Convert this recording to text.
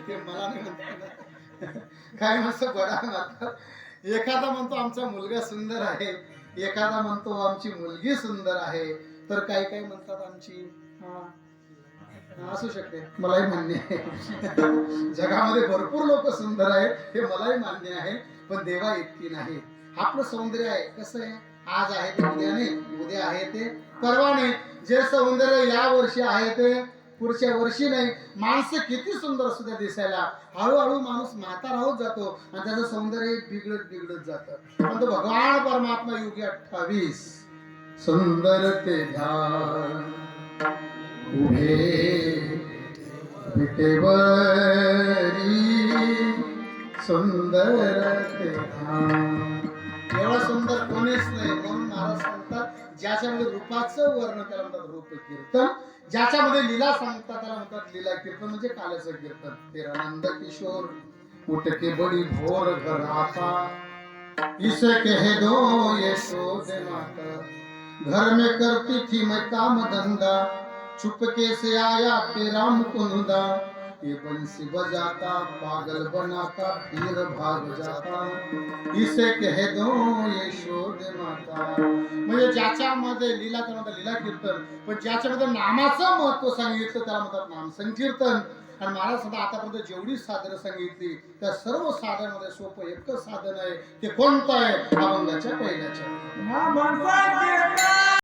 ते मला नाही म्हणतो. काय म्हणतो बडा म्हणतो, एखादा म्हणतो आमचा मुलगा सुंदर आहे, एखादा म्हणतो आमची मुलगी सुंदर आहे, तर काही काही म्हणतात आमची असू शकते. मलाही मान्य आहे. जगामध्ये भरपूर लोक सुंदर आहेत, हे मलाही मान्य आहे, पण देवा इतकी नाही. आपलं सौंदर्य आहे कसं आहे, आज आहे ते उद्या नाही, उद्या आहे ते परवा नाही. जे सौंदर्य या वर्षी आहे ते पुढच्या वर्षी नाही. माणसं किती सुंदर सुद्धा दिसायला, हळूहळू माणूस म्हातारा होत जातो आणि त्याचं सौंदर्य बिघडत बिघडत जातं. पण तो भगवान परमात्मा युगी 28 सुंदर ते ध्यान उभे विटेवरी सुंदर ते ध्यान. एवढा सुंदर कोणीच नाही. म्हणून महाराज सांगतात, ज्याच्यामध्ये रूपाचं वर्ण त्याला म्हणतात रूप कीर्तन, ज्याच्यामध्ये लीला सांगतात त्याला म्हणतात लीला कीर्तन, म्हणजे काल्याचं कीर्तन. तेरा नंद किशोर उठके बड़ी भोर घर आता, इसे कह दो यशोदे माता, घर में करती थी मैं काम धंधा, चुपके से आया तेरा मुकुंदा, ये बंसी बजाता पागल बनाता फिर भाग जाता, इसे कह दो यशोदे माता. म्हणजे ज्याच्यामध्ये लीला त्याला म्हणतात लीला कीर्तन, पण ज्याच्यामध्ये नामाचं महत्व सांगितलं त्याला म्हणतात नाम संकीर्तन. आणि महाराज सुद्धा आतापर्यंत जेवढी साधनं सांगितली त्या सर्व साधनामध्ये सोपं एकच साधन आहे, ते कोणतं आहे, अभंगाच्या पहिल्याच्या